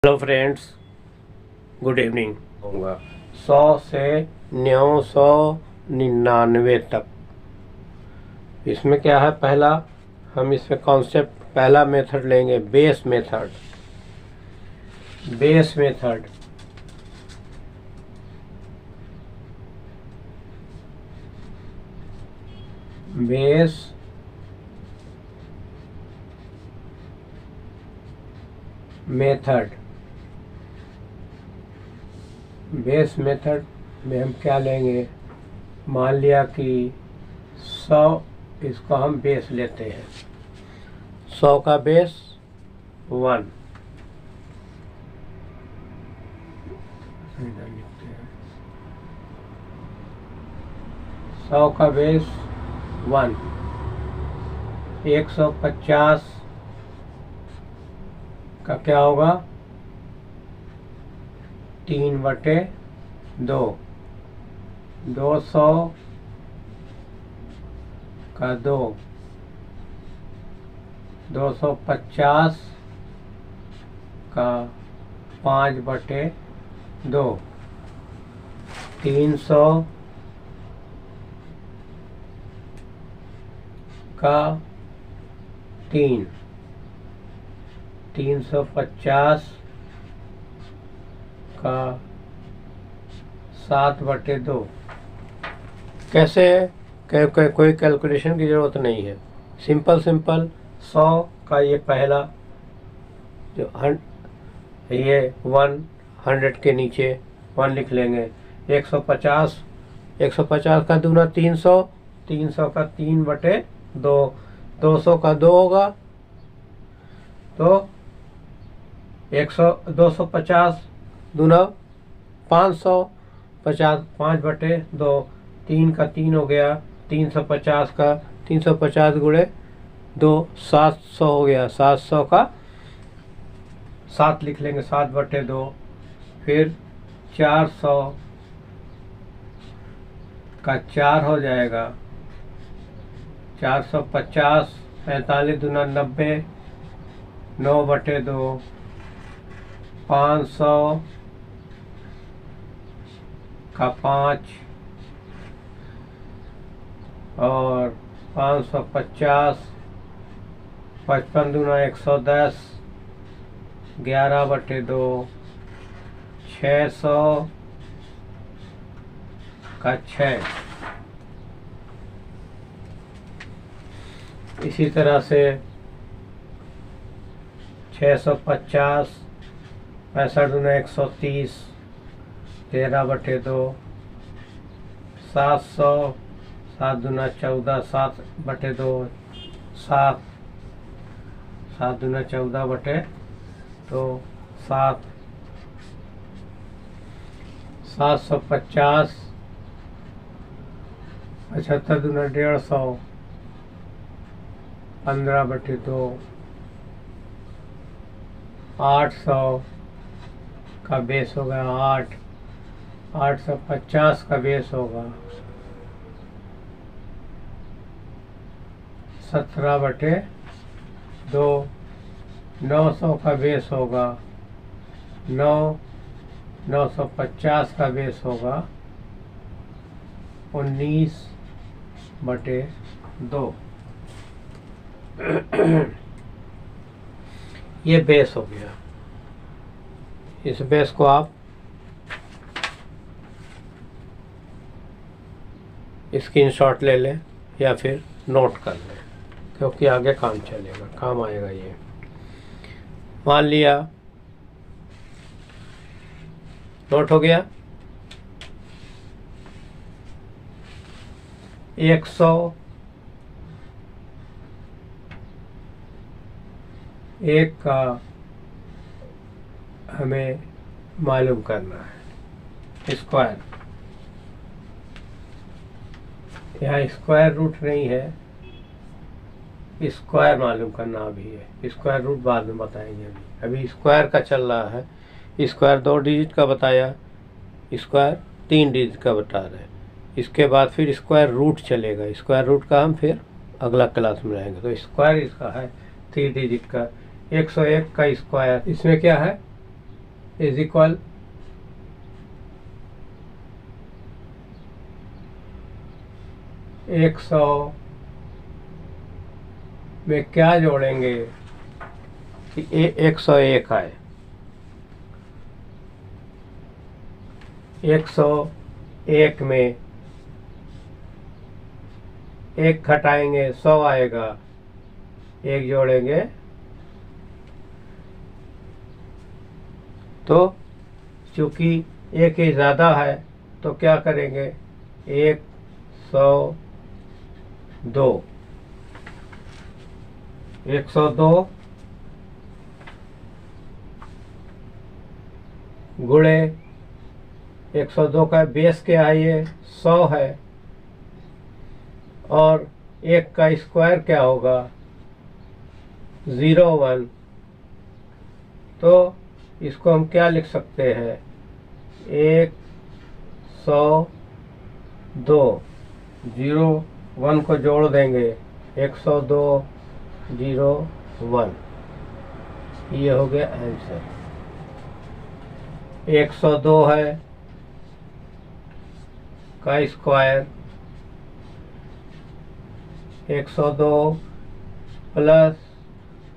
Hello friends, good evening. होगा 100 से 999 तक। इसमें क्या है, पहला हम इसमें कॉन्सेप्ट, पहला मेथड लेंगे base method. Base method base method base method में हम क्या लेंगे, मान लिया कि 100, इसको हम बेस लेते हैं। 100 का बेस 1, 100 का बेस 1, 150 का क्या होगा, 3/2, 200 का 2, 250 का 5/2, 300 का 3, 350 का 7/2। कैसे कोई कैलकुलेशन की ज़रूरत नहीं है, सिंपल 100 का ये पहला जो ये 100 के नीचे 1 लिख लेंगे। 150 का दूना 300, 300 का 3/2, 200 का 2 होगा, तो 250 दूना 500, 50 5/2, 3 का 3 हो गया, 350 का 350 गुणे 2 700 हो गया, 700 का 7 लिख लेंगे, 7/2। फिर 400 का 4 हो जाएगा, 450, 45 दूना 90, 9/2, 500 का 5 और 550, 55 दूना 110, 11/2, 600 का 6। इसी तरह से 650, 65 दूना 130, 13/2, 700, 7 दूना 14, 7/2, 7, 7 दूना 14/2, 7, 750, 75 दूना 150, 15/2, 800 का बेस होगा 8, 850 का बेस होगा 17/2, 900 का बेस होगा 9, 950 का बेस होगा 19/2। ये बेस हो गया। इस बेस को आप स्क्रीनशॉट ले लें या फिर नोट कर लें, क्योंकि आगे काम चलेगा, काम आएगा। ये मान लिया नोट हो गया। 101 का हमें मालूम करना है स्क्वायर। यहाँ स्क्वायर रूट नहीं है, स्क्वायर मालूम करना अभी है, स्क्वायर रूट बाद में बताएंगे। अभी स्क्वायर का चल रहा है। स्क्वायर 2 डिजिट का बताया, स्क्वायर 3 डिजिट का बता रहे हैं। इसके बाद फिर स्क्वायर रूट चलेगा, स्क्वायर रूट का हम फिर अगला क्लास में रहेंगे। तो स्क्वायर इसका है 3 डिजिट का। 101 का स्क्वायर, इसमें क्या है इज इक्वल एक सौ में क्या जोड़ेंगे कि 101 आए। 101 में 1 घटाएंगे 100 आएगा, 1 जोड़ेंगे तो चूंकि 1 ही ज़्यादा है तो क्या करेंगे 102 102 गुणे 102 का बेस क्या है, ये 100 है, और 1 का स्क्वायर क्या होगा 01। तो इसको हम क्या लिख सकते हैं 102 01 को जोड़ देंगे 102 01, ये हो गया आंसर। 102 है का स्क्वायर 102 प्लस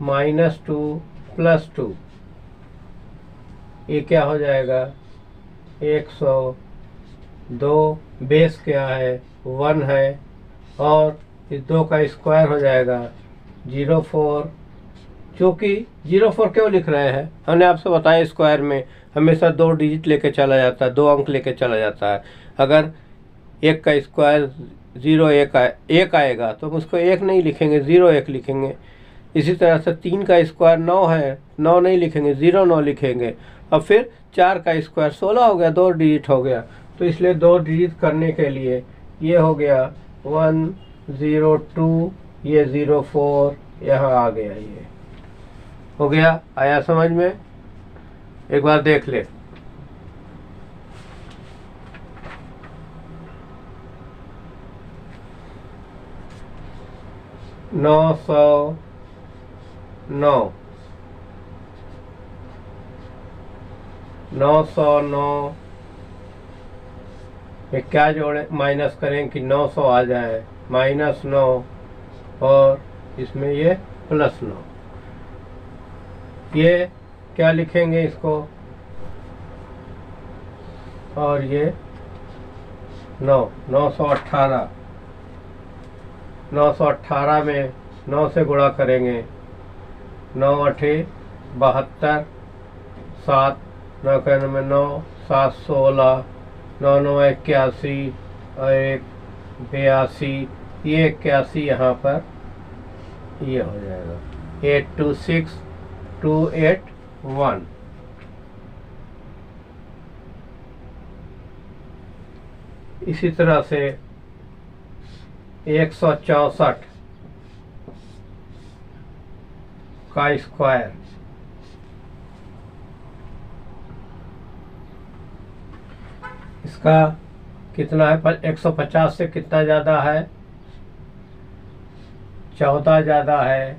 -2 प्लस 2, ये क्या हो जाएगा 102, बेस क्या है 1 है, और इस 2 का स्क्वायर हो जाएगा 04। चूँकि 04 क्यों लिख रहे हैं, हमने आपसे बताया स्क्वायर में हमेशा 2 डिजिट लेके चला जाता है, 2 अंक लेके चला जाता है। अगर 1 का स्क्वायर 1 आएगा तो हम उसको 1 नहीं लिखेंगे, 01 लिखेंगे। इसी तरह से 3 का स्क्वायर 9 है, 9 नहीं लिखेंगे, 09 लिखेंगे। और फिर 4 का स्क्वायर 16 हो गया, 2 डिजिट हो गया। तो इसलिए 2 डिजिट करने के लिए ये हो गया 102, ये 04 यहाँ आ गया, ये हो गया। आया समझ में? एक बार देख ले। नौ सौ 909 में क्या जोड़े, माइनस करें कि 900 आ जाए, -9 और इसमें ये +9, ये क्या लिखेंगे इसको, और ये 918 918 में 9 से गुणा करेंगे, 9 8 72, 7 9 में 9 7 16, 9 9 81 और 1 82, ये 81 यहाँ पर ये हो जाएगा 826281। इसी तरह से 164 का स्क्वायर, इसका कितना है, 150 से कितना ज़्यादा है, 14 ज़्यादा है,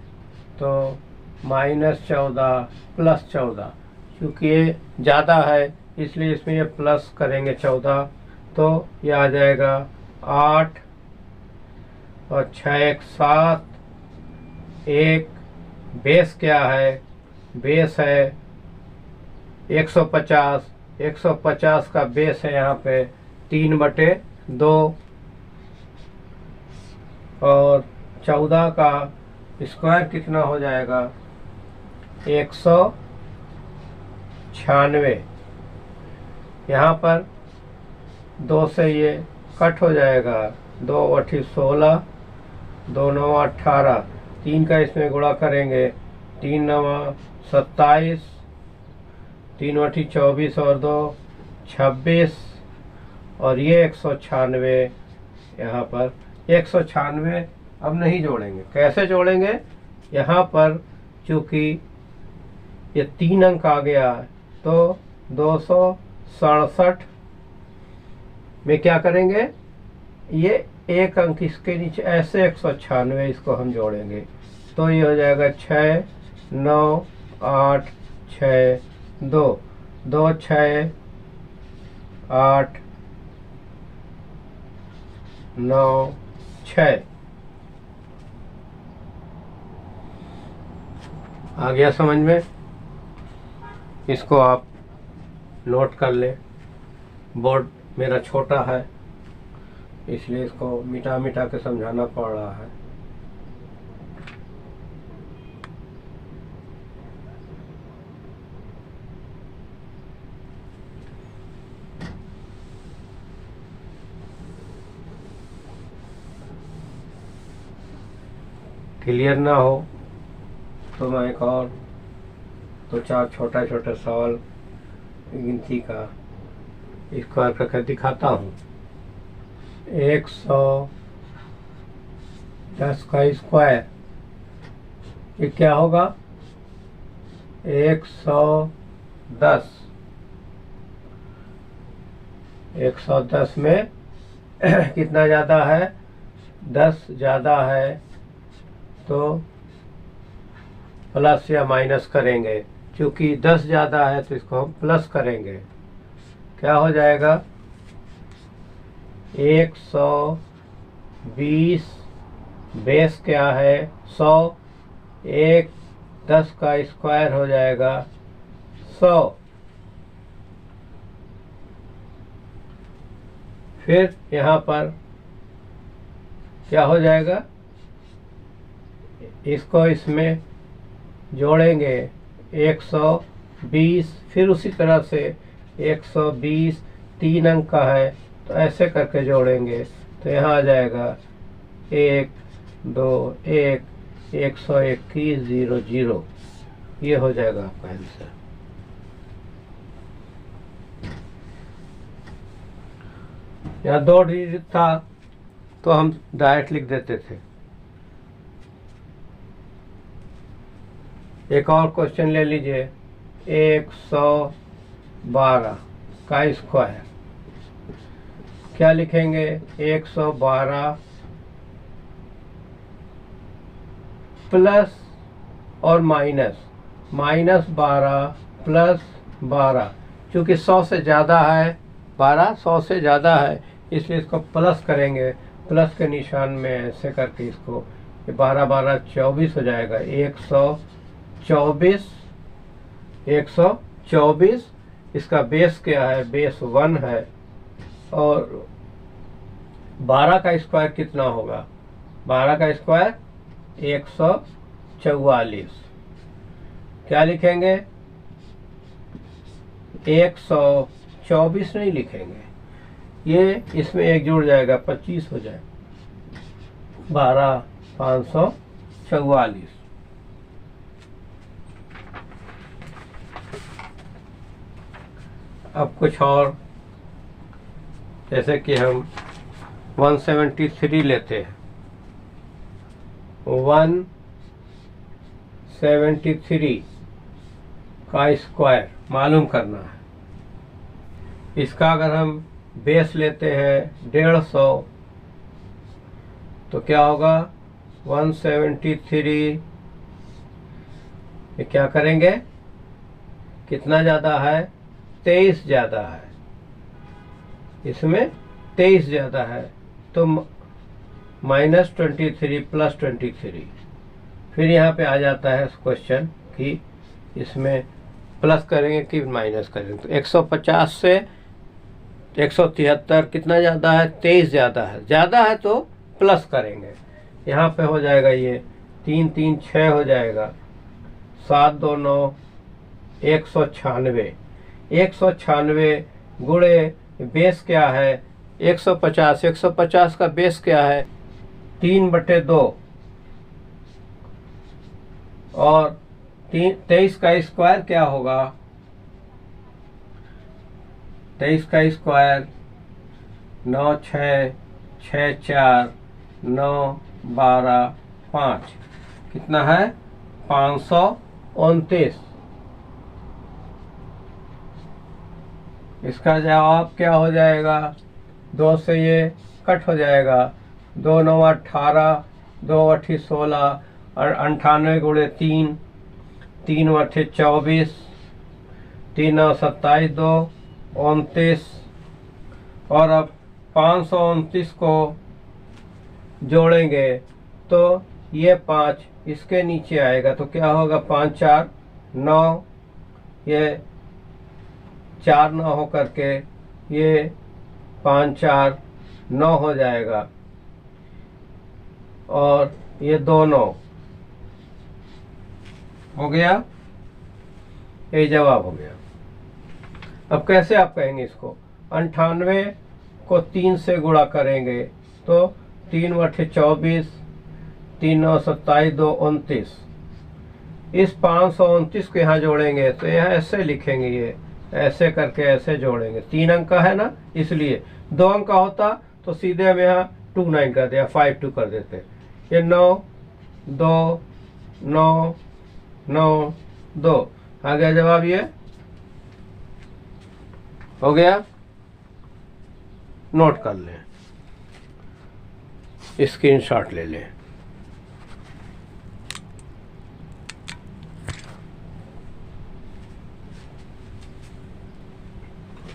तो -14 +14, क्योंकि ये ज़्यादा है इसलिए इसमें ये प्लस करेंगे 14, तो ये आ जाएगा 8 और 6 1 7, 1 बेस क्या है, बेस है 150, 150 का बेस है यहाँ पे 3/2, और 14 का स्क्वायर कितना हो जाएगा 196। यहाँ पर 2 से ये कट हो जाएगा, 2 8 16, 2 9 18, 3 का इसमें गुणा करेंगे, 3 9 27, 3 8 24 और 2 26, और ये 196 यहाँ पर 196 अब नहीं जोड़ेंगे। कैसे जोड़ेंगे, यहाँ पर चूँकि ये 3 अंक आ गया तो 267 में क्या करेंगे, ये 1 अंक इसके नीचे ऐसे 196 इसको हम जोड़ेंगे, तो ये हो जाएगा 6 9 8 6 2, 2 6 8 9 6 आ गया समझ में। इसको आप नोट कर लें। बोर्ड मेरा छोटा है इसलिए इसको मिटा मिटा के समझाना पड़ रहा है। क्लियर ना हो तो मैं एक और 2-4 छोटा छोटा सवाल गिनती का स्क्वायर करके दिखाता हूँ। 110 का स्क्वायर ये क्या होगा? 110 110 में कितना ज़्यादा है? 10 ज़्यादा है तो प्लस या माइनस करेंगे। क्योंकि 10 ज़्यादा है तो इसको हम प्लस करेंगे। क्या हो जाएगा? 120 बेस क्या है? 100। 110 का स्क्वायर हो जाएगा 100। फिर यहाँ पर क्या हो जाएगा? इसको इसमें जोड़ेंगे 120। फिर उसी तरह से 120 3 अंक का है तो ऐसे करके जोड़ेंगे तो यहाँ आ जाएगा 1 2 1 121 0 0। ये हो जाएगा आपका आंसर। यहाँ 2 डिजिट था तो हम डायरेक्ट लिख देते थे। एक और क्वेश्चन ले लीजिए। 112 का स्क्वायर क्या लिखेंगे? 112 प्लस और माइनस 12 प्लस 12। क्योंकि 100 से ज़्यादा है, 12 100 से ज़्यादा है इसलिए इसको प्लस करेंगे। प्लस के निशान में ऐसे करके इसको 12 12 24 हो जाएगा। 124 इसका बेस क्या है? बेस 1 है। और 12 का स्क्वायर कितना होगा? 12 का स्क्वायर 144। क्या लिखेंगे? 124 नहीं लिखेंगे, ये इसमें एक जुड़ जाएगा 25 हो जाएगा। 12 544। अब कुछ और, जैसे कि हम 173 लेते हैं। 173 का स्क्वायर मालूम करना है। इसका अगर हम बेस लेते हैं 150 तो क्या होगा? 173 ये क्या करेंगे? कितना ज़्यादा है? 23 ज़्यादा है। इसमें 23 ज़्यादा है तो -23 + 23। फिर यहाँ पे आ जाता है क्वेश्चन कि इसमें प्लस करेंगे कि माइनस करेंगे। तो 150 से 173 कितना ज़्यादा है? 23 ज़्यादा है। ज़्यादा है तो प्लस करेंगे। यहाँ पे हो जाएगा ये 3 3 6 हो जाएगा। 7 2 9 196। 196 गुणे बेस क्या है? 150। 150 का बेस क्या है? 3/2। और 23 का स्क्वायर क्या होगा? 23 का स्क्वायर 9 6 6 4 9 12 5 कितना है? 529। इसका जवाब क्या हो जाएगा? 2 से ये कट हो जाएगा। 2 9 18 2 8 16 और 98 गुणे 3 3 8 24 3 9 27 2 29 और अब 529 को जोड़ेंगे तो ये 5 इसके नीचे आएगा तो क्या होगा 5 4 9, ये 4 9 हो करके ये 5 4 9 हो जाएगा और ये 2 9 हो गया, यही जवाब हो गया। अब कैसे आप कहेंगे इसको, 98 को 3 से गुणा करेंगे तो 3 बटे 24, 3 9 27 2 29, इस 529 को यहाँ जोड़ेंगे तो यहाँ ऐसे लिखेंगे, ये ऐसे करके ऐसे जोड़ेंगे। 3 अंक का है ना, इसलिए 2 अंक का होता तो सीधे हम यहाँ 2 9 कर दिया, 5 2 कर देते। ये 9 2 9 9 2 आ गया जवाब, ये हो गया। नोट कर लें, स्क्रीनशॉट ले लें।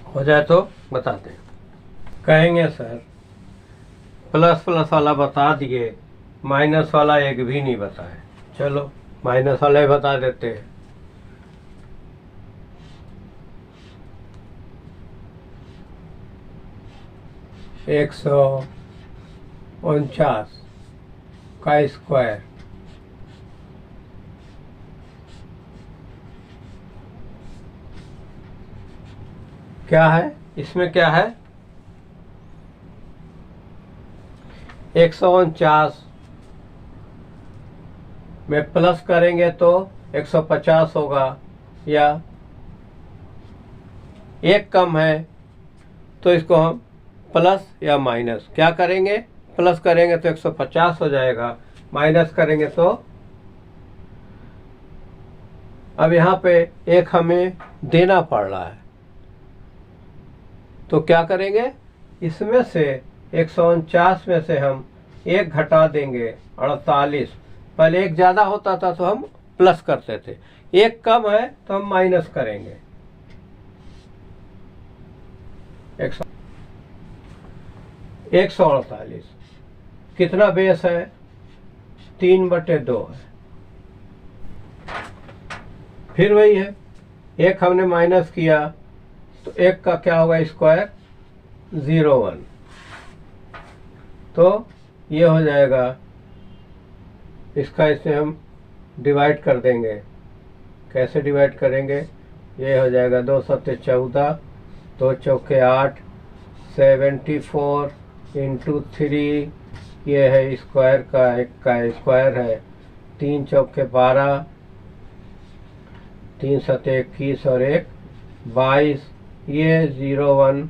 हो जाए तो बताते हैं। कहेंगे सर प्लस प्लस वाला बता दिए, माइनस वाला एक भी नहीं बताए। चलो माइनस वाला ही बता देते हैं। एक 149 का स्क्वायर क्या है, इसमें क्या है 149 में प्लस करेंगे तो 150 होगा, या एक कम है तो इसको हम प्लस या माइनस क्या करेंगे, प्लस करेंगे तो 150 हो जाएगा, माइनस करेंगे तो अब यहाँ पे एक हमें देना पड़ रहा है तो क्या करेंगे, इसमें से 149 में से हम एक घटा देंगे 48। पहले एक ज़्यादा होता था तो हम प्लस करते थे, एक कम है तो हम माइनस करेंगे। 148 कितना बेस है, 3/2 है। फिर वही है, एक हमने माइनस किया तो एक का क्या होगा स्क्वायर 01, तो ये हो जाएगा, इसका इससे हम डिवाइड कर देंगे। कैसे डिवाइड करेंगे, ये हो जाएगा 2 7 14, 2 चौके 8, 74 इंटू 3, ये है स्क्वायर का, एक का स्क्वायर है, 3 चौके 12, 3 7 21 और 1 22, ये 01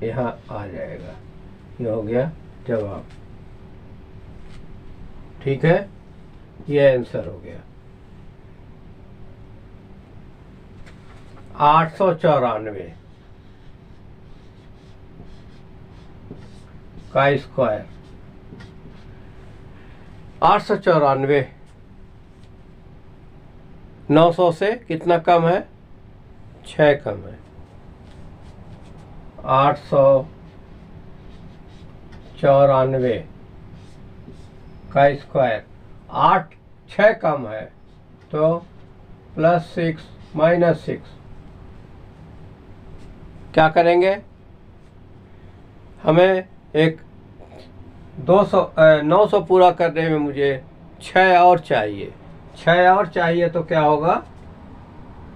यहाँ आ जाएगा। ये हो गया जवाब, ठीक है, ये आंसर हो गया। 894 का स्क्वायर, 894 900 से कितना कम है, 6 कम है। 894 का स्क्वायर, 8 6 कम है तो +6 -6 क्या करेंगे, हमें एक 900 पूरा करने में मुझे 6 और चाहिए, 6 और चाहिए तो क्या होगा,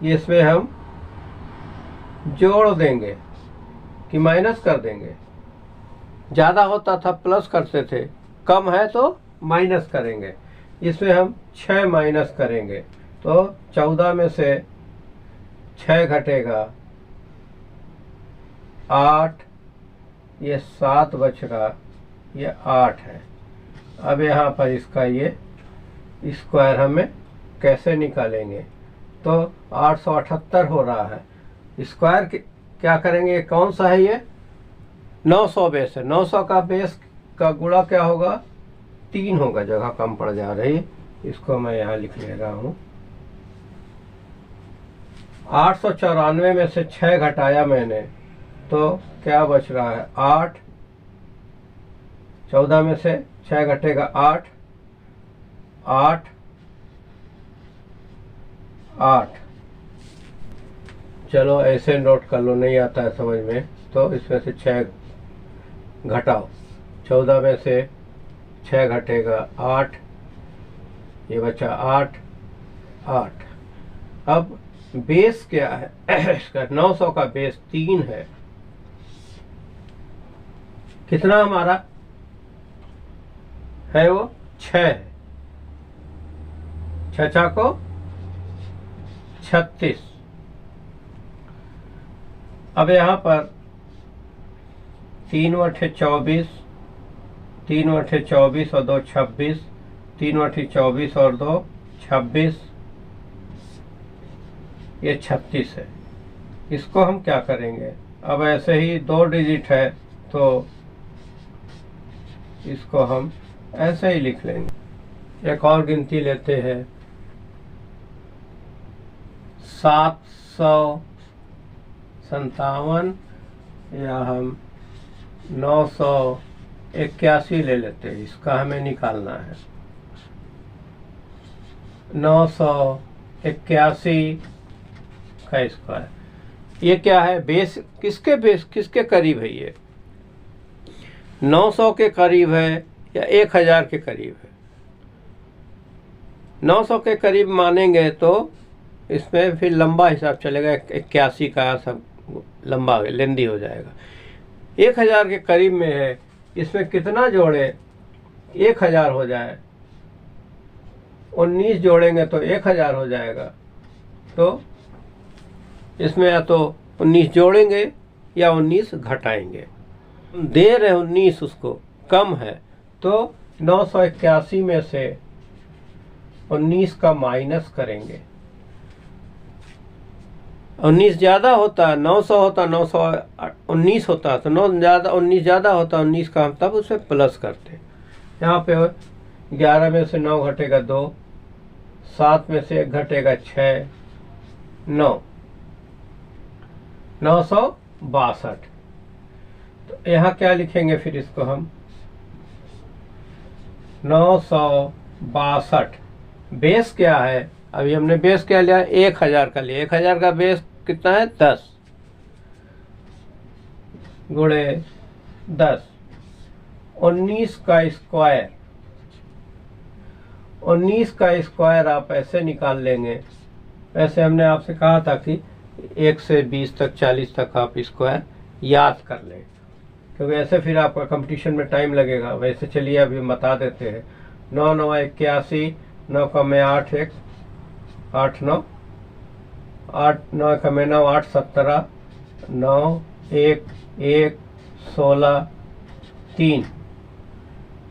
इसमें हम जोड़ देंगे कि माइनस कर देंगे। ज़्यादा होता था प्लस करते थे, कम है तो माइनस करेंगे। इसमें हम 6 माइनस करेंगे तो 14 में से 6 घटेगा 8, ये 7 बचेगा, ये 8 है। अब यहाँ पर इसका ये स्क्वायर हमें कैसे निकालेंगे, तो 878 हो रहा है। स्क्वायर क्या करेंगे, कौन सा है ये, 900 बेस है, 900 का बेस का गुणा क्या होगा 3 होगा, जगह कम पड़ जा रही, इसको मैं यहाँ लिख ले रहा हूँ। 894 में से 6 घटाया मैंने तो क्या बच रहा है 8। 14 में से 6 घटेगा 8, 8, 8। चलो ऐसे नोट कर लो, नहीं आता है समझ में तो इसमें से 6 घटाओ। 14 में से 6 घटेगा 8, ये बचा 8, 8। अब बेस क्या है इसका? 900 का बेस 3 है। कितना हमारा है? वो 6 है। 6 को 36। अब यहाँ पर 3/24, 3/24 और 2 26, 3/24 और 2 26, ये 36 है। इसको हम क्या करेंगे? अब ऐसे ही 2 डिजिट है तो इसको हम ऐसे ही लिख लेंगे। एक और गिनती लेते हैं, 757, या हम 981 ले लेते हैं। इसका हमें निकालना है। 981 का स्क्वायर, ये क्या है? बेस किसके करीब है? ये 900 के करीब है या 1000 के करीब है? 900 के करीब मानेंगे तो इसमें फिर लंबा हिसाब चलेगा, 81 का सब लंबा लेंदी हो जाएगा। 1000 के करीब में है, इसमें कितना जोड़े 1000 हो जाए? 19 जोड़ेंगे तो 1000 हो जाएगा। तो इसमें या तो 19 जोड़ेंगे या 19 घटाएंगे। दे रहे 19 उसको कम है तो 981 में से 19 का माइनस करेंगे। 19 ज़्यादा होता, 900 होता, 919 होता तो 19 ज़्यादा होता, 19 का हम तब उसे प्लस करते। यहाँ पे 11 में से 9 घटेगा 2, 7 में से 1 घटेगा 6, 9, 962। तो यहाँ क्या लिखेंगे फिर? इसको हम 962। बेस क्या है? अभी हमने बेस क्या लिया? 1000 का लिया। 1000 का बेस कितना है? 10 गुणे 10। 19 का स्क्वायर, 19 का स्क्वायर आप ऐसे निकाल लेंगे। वैसे हमने आपसे कहा था कि 1 से 20 तक 40 तक आप स्क्वायर याद कर लें, क्योंकि ऐसे फिर आपका कंपटीशन में टाइम लगेगा। वैसे चलिए अभी बता देते हैं। 9 9 81, 9 का में 8 1 8 9, 8 9 का में 9 8 17, 9 1 1 16 3।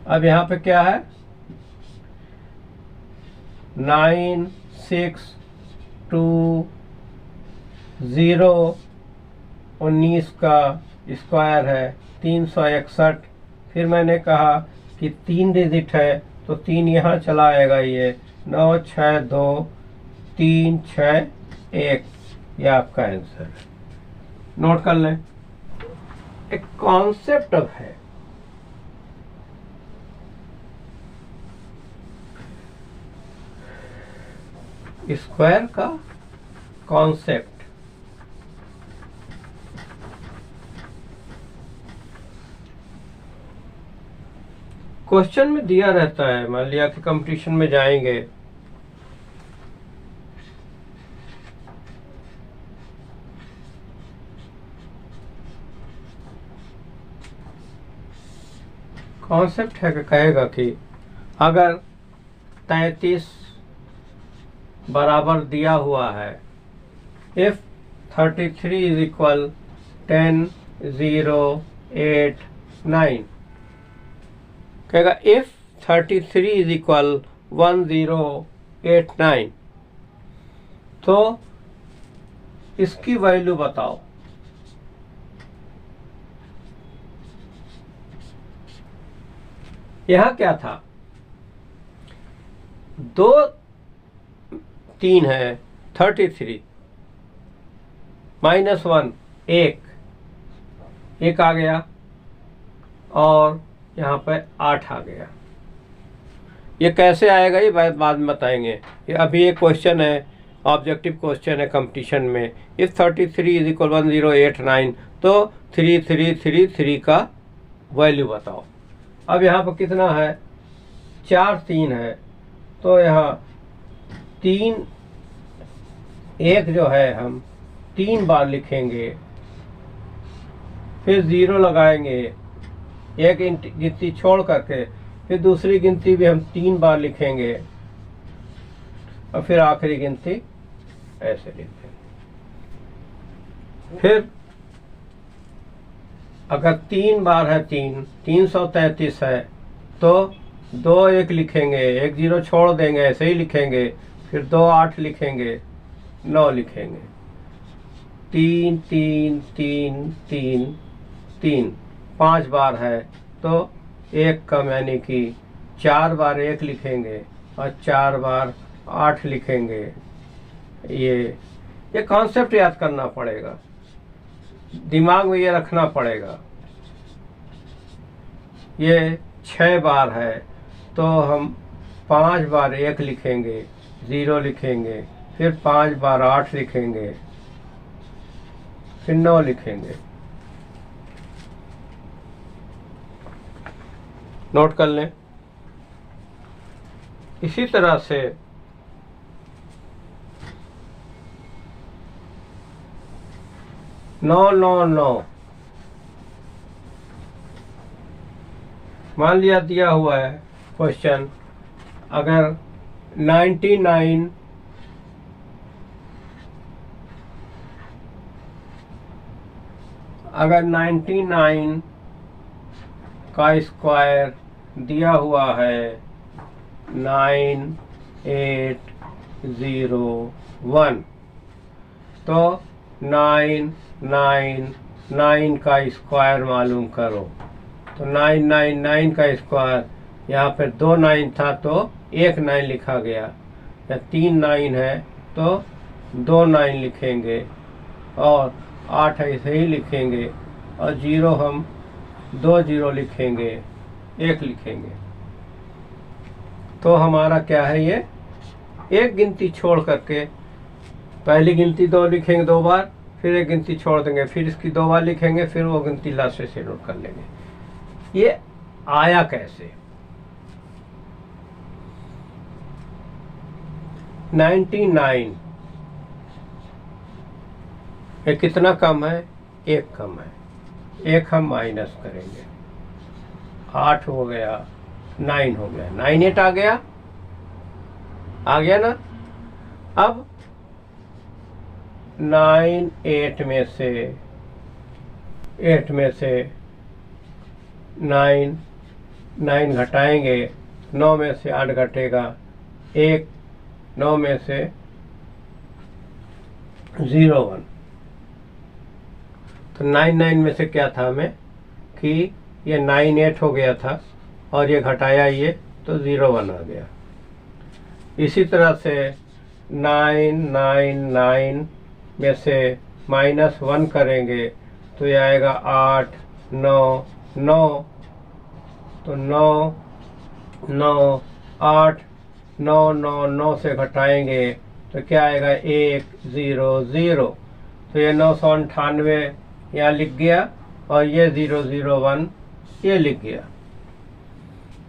अब यहाँ पे क्या है? 9 6 2 0। 19 का स्क्वायर है 361। फिर मैंने कहा कि 3 डिजिट है तो 3 यहाँ चला आएगा। ये 9 6 2 3 6 1, ये आपका आंसर है। नोट कर लें। एक कॉन्सेप्ट अब है, स्क्वायर का कॉन्सेप्ट। क्वेश्चन में दिया रहता है, मान लिया कि कंपटीशन में जाएंगे, कॉन्सेप्ट है कि कहेगा कि अगर 33 बराबर दिया हुआ है, इफ 33 इज इक्वल 10 0 8 9, कहेगा इफ 33 इज इक्वल 1089, तो इसकी वैल्यू बताओ। यहां क्या था? 2 3 है 33, -1 एक आ गया और यहाँ पे 8 आ गया। ये कैसे आएगा ये बाद में बताएंगे। ये अभी एक क्वेश्चन है, ऑब्जेक्टिव क्वेश्चन है कंपटीशन में। इफ 33 = 1089 तो 3333 का वैल्यू बताओ। अब यहाँ पर कितना है, 4 3 है, तो यहाँ 3 1 जो है हम 3 बार लिखेंगे, फिर 0 लगाएंगे, एक गिनती छोड़ करके, फिर दूसरी गिनती भी हम 3 बार लिखेंगे और फिर आखिरी गिनती ऐसे लिखेंगे। फिर अगर 3 बार है 333 है तो 2 1 लिखेंगे, 1 0 छोड़ देंगे, ऐसे ही लिखेंगे, फिर 2 8 लिखेंगे, 9 लिखेंगे, 3 3 3 3 3 5 बार है तो 1 कम, यानी कि 4 बार 1 लिखेंगे और 4 बार 8 लिखेंगे। ये कॉन्सेप्ट याद करना पड़ेगा, दिमाग में ये रखना पड़ेगा। ये 6 बार है तो हम 5 बार 1 लिखेंगे, 0 लिखेंगे, फिर 5 बार 8 लिखेंगे, फिर 9 लिखेंगे। नोट कर लें। इसी तरह से 9 9 9 मान लिया दिया हुआ है क्वेश्चन, अगर 99 का स्क्वायर दिया हुआ है 9801 तो 999 का स्क्वायर मालूम करो। तो 999 का स्क्वायर, यहाँ पर 2 9 था तो 1 9 लिखा गया, या 3 9 है तो 2 9 लिखेंगे और 8 ऐसे ही लिखेंगे और 0 हम 2 0 लिखेंगे, 1 लिखेंगे। तो हमारा क्या है, ये एक गिनती छोड़ करके पहली गिनती 2 लिखेंगे 2 बार, फिर एक गिनती छोड़ देंगे, फिर इसकी 2 बार लिखेंगे, फिर वो गिनती लास्ट से नोट कर लेंगे। ये आया कैसे? 99 ये कितना कम है, 1 कम है, 1 हम माइनस करेंगे, 8 हो गया, 9 हो गया, 9 8 आ गया ना। अब 9 8 में से 9 9 घटाएंगे, 9 में से 8 घटेगा, 1 9 में से 0 1। तो 9 9 में से क्या था हमें कि ये 9 8 हो गया था और ये घटाया ये तो 0 1 आ गया। इसी तरह से 9 9 9 में से -1 करेंगे तो ये आएगा 8 9 9, तो 9 9 8 9 9 9 से घटाएंगे तो क्या आएगा 1 0 0। तो ये 998 यहाँ लिख गया और ये 001 ये लिख गया।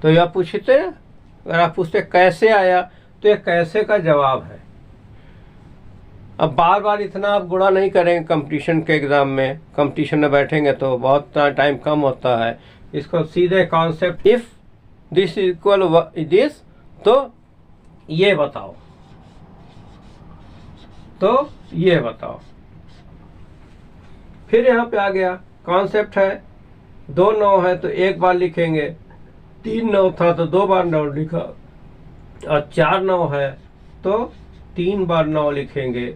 तो यह पूछते, अगर आप पूछते कैसे आया, तो ये कैसे का जवाब है। अब बार बार इतना आप गुणा नहीं करेंगे कंपटीशन के एग्जाम में, कंपटीशन में बैठेंगे तो बहुत टाइम कम होता है। इसको सीधे concept, if this equal this तो ये बताओ, तो ये बताओ। फिर यहाँ पे आ गया कॉन्सेप्ट है 2 9 है तो 1 बार लिखेंगे, 3 9 था तो 2 बार 9 लिखा, और 4 9 है तो 3 बार 9 लिखेंगे,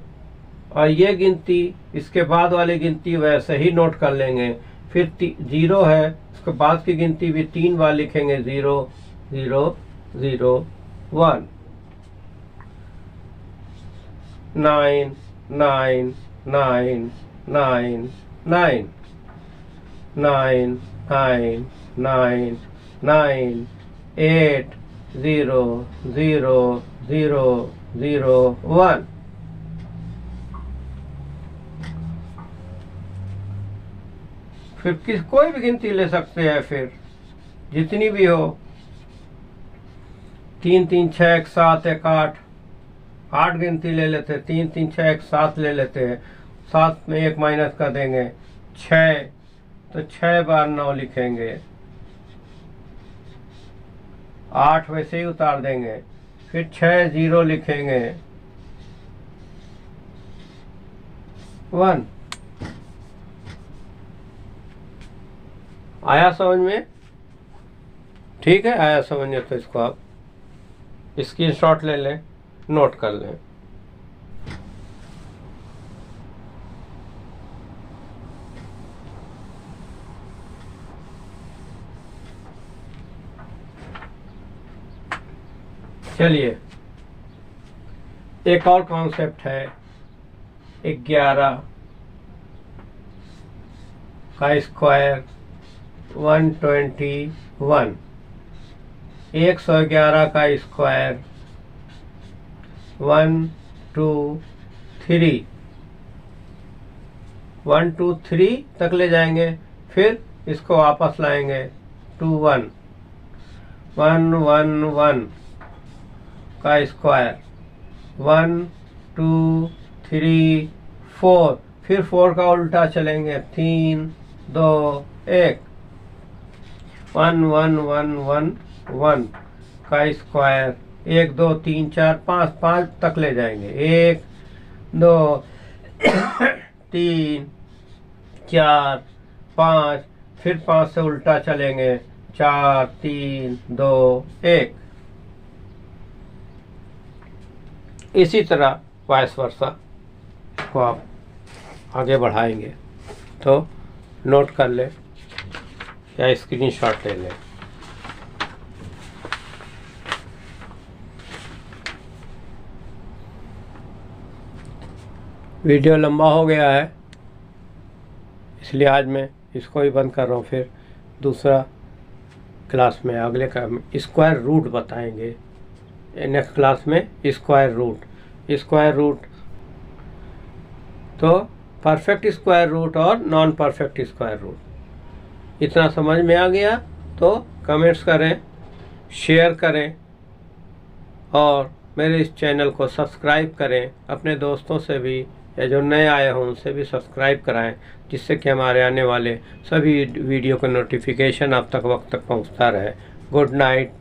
और ये गिनती इसके बाद वाली गिनती वैसे ही नोट कर लेंगे। फिर 0 है, उसके बाद की गिनती भी 3 बार लिखेंगे, 0 0 0 1 9 9 9 9 9 9 9 9 9 8 0 0 0 0 1। फिर कोई भी गिनती ले सकते हैं, फिर जितनी भी हो। 3 3 6 1 7 1 8, 8 गिनती ले लेते हैं। 3 3 6 1 7 ले लेते हैं। 7 में 1 माइनस कर देंगे 6, तो 6 बार 9 लिखेंगे। 8 वैसे ही उतार देंगे, फिर 6 0 लिखेंगे 1। आया समझ में? ठीक है, आया समझ में तो इसको आप स्क्रीनशॉट ले लें, नोट कर लें। चलिए, एक और कॉन्सेप्ट है 11 का स्क्वायर 121। 111 का स्क्वायर 1 2 3, 1 2 3 तक ले जाएंगे, फिर इसको वापस लाएंगे 2 1 1 1 1 का स्क्वायर 1 2 3 4, फिर 4 का उल्टा चलेंगे 3 2 1 1 1 1 1 1 का स्क्वायर 1 2 3 4 5 5 तक ले जाएंगे। 1 2 3 4 5, फिर 5 से उल्टा चलेंगे 4 3 2 1। इसी तरह वाइस वर्सा को आप आगे बढ़ाएंगे, तो नोट कर ले या स्क्रीनशॉट ले लें। वीडियो लंबा हो गया है, इसलिए आज मैं इसको ही बंद कर रहा हूँ। फिर दूसरा क्लास में, अगले क्लास में स्क्वायर रूट बताएंगे। नेक्स्ट क्लास में स्क्वायर रूट तो परफेक्ट स्क्वायर रूट और नॉन परफेक्ट स्क्वायर रूट। इतना समझ में आ गया तो कमेंट्स करें, शेयर करें और मेरे इस चैनल को सब्सक्राइब करें। अपने दोस्तों से भी या जो नए आए हों उनसे भी सब्सक्राइब कराएं, जिससे कि हमारे आने वाले सभी वीडियो का नोटिफिकेशन आप तक वक्त तक पहुंचता रहे। Good night.